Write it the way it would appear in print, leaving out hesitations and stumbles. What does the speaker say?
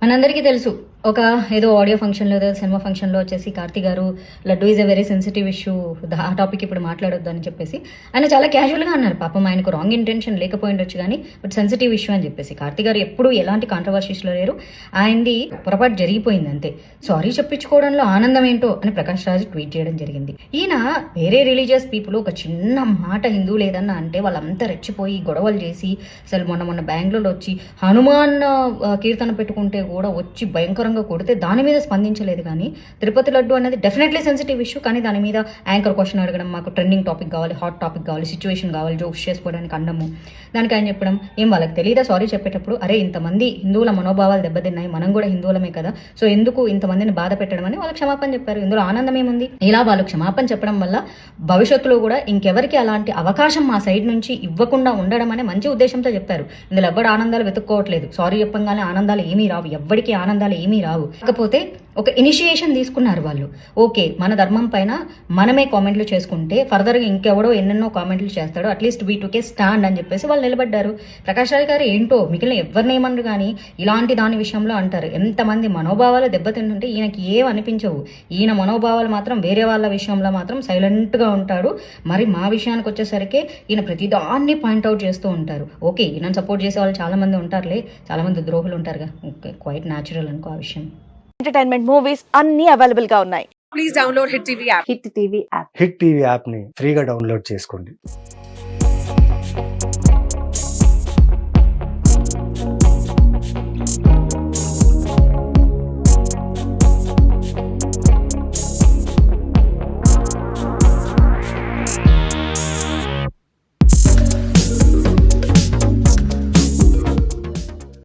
మనందరికీ తెలుసు ఒక ఏదో ఆడియో ఫంక్షన్లో ఏదో సినిమా ఫంక్షన్లో వచ్చేసి కార్తీ గారు laddu is a very sensitive issue, ఆ టాపిక్ ఇప్పుడు మాట్లాడొద్దు అని చెప్పేసి ఆయన చాలా క్యాజువల్గా అన్నారు. పాపం ఆయనకు రాంగ్ ఇంటెన్షన్ లేకపోయి ఉండొచ్చు కానీ బట్ సెన్సిటివ్ ఇష్యూ అని చెప్పేసి. కార్తీ గారు ఎప్పుడు ఎలాంటి కాంట్రవర్సీస్లో లేరు, ఆయనది పొరపాటు జరిగిపోయింది అంతే. సారీ చెప్పించుకోవడంలో ఆనందం ఏంటో అని ప్రకాష్ రాజ్ ట్వీట్ చేయడం జరిగింది. ఈయన వేరే రిలీజియస్ పీపుల్ ఒక చిన్న మాట హిందూ లేదన్నా అంటే వాళ్ళంతా రెచ్చిపోయి గొడవలు చేసి అసలు మొన్న బెంగళూరులో వచ్చి హనుమాన్ కీర్తన పెట్టుకుంటే కూడా వచ్చి భయంకరంగా కొడితే దాని మీద స్పందించలేదు. కానీ తిరుపతి లడ్డు అనేది డెఫినెట్లీ సెన్సిటివ్ ఇష్యూ, కానీ దాని మీద యాంకర్ క్వశ్చన్ అడగడం, మాకు ట్రెండింగ్ టాపిక్ కావాలి, హాట్ టాపిక్ కావాలి, సిచ్యువేషన్ కావాలి, జోక్స్ చేసుకోవడానికి అండము, దానికి ఆయన చెప్పడం ఏం వాళ్ళకి తెలియదా సారీ చెప్పేటప్పుడు? అరే ఇంతమంది హిందువుల మనోభావాలు దెబ్బతిన్నాయి, మనం కూడా హిందువులమే కదా, సో ఎందుకు ఇంతమందిని బాధ పెట్టడం అని వాళ్ళు క్షమాపణ చెప్పారు. ఇందులో ఆనందం ఏముంది? ఇలా వాళ్ళు క్షమాపణ చెప్పడం వల్ల భవిష్యత్తులో కూడా ఇంకెవరికి అలాంటి అవకాశం మా సైడ్ నుంచి ఇవ్వకుండా ఉండడం అనే మంచి ఉద్దేశంతో చెప్పారు. ఇందులో ఎవరు ఆనందాలు వెతుక్కోవట్లేదు. సారీ చెప్పంగానే ఆనందాలు ఏమీ రావు, ఎవ్వరికి ఆనందాలు ఏమీ రావు. కాకపోతే ఒక ఇనిషియేషన్ తీసుకున్నారు వాళ్ళు. ఓకే, మన ధర్మం పైన మనమే కామెంట్లు చేసుకుంటే ఫర్దర్గా ఇంకెవడో ఎన్నెన్నో కామెంట్లు చేస్తాడో, అట్లీస్ట్ వీ టుకే స్టాండ్ అని చెప్పేసి వాళ్ళు నిలబడ్డారు. ప్రకాష్ రాజ్ గారు ఏంటో మిగిలిన ఎవరిని ఏమన్నారు కానీ ఇలాంటి దాని విషయంలో అంటారు. ఎంతమంది మనోభావాలు దెబ్బతింటుంటే ఈయనకి ఏం అనిపించవు. ఈయన మనోభావాలు మాత్రం వేరే వాళ్ళ విషయంలో మాత్రం సైలెంట్గా ఉంటాడు. మరి మా విషయానికి వచ్చేసరికి ఈయన ప్రతిదాన్ని పాయింట్అవుట్ చేస్తూ ఉంటారు. ఓకే, ఈయన సపోర్ట్ చేసే వాళ్ళు చాలా మంది ఉంటారులే, చాలా మంది ద్రోహులు ఉంటారుగా, ఓకే క్వైట్ న్యాచురల్ అనుకో ఆ విషయం. ఎంటర్టైన్మెంట్ మూవీస్ అన్ని అవైలబుల్ గా ఉన్నాయి. Please download Hit TV app. Hit TV app. Hit TV యాప్ని ఫ్రీగా డౌన్లోడ్ చేసుకోండి.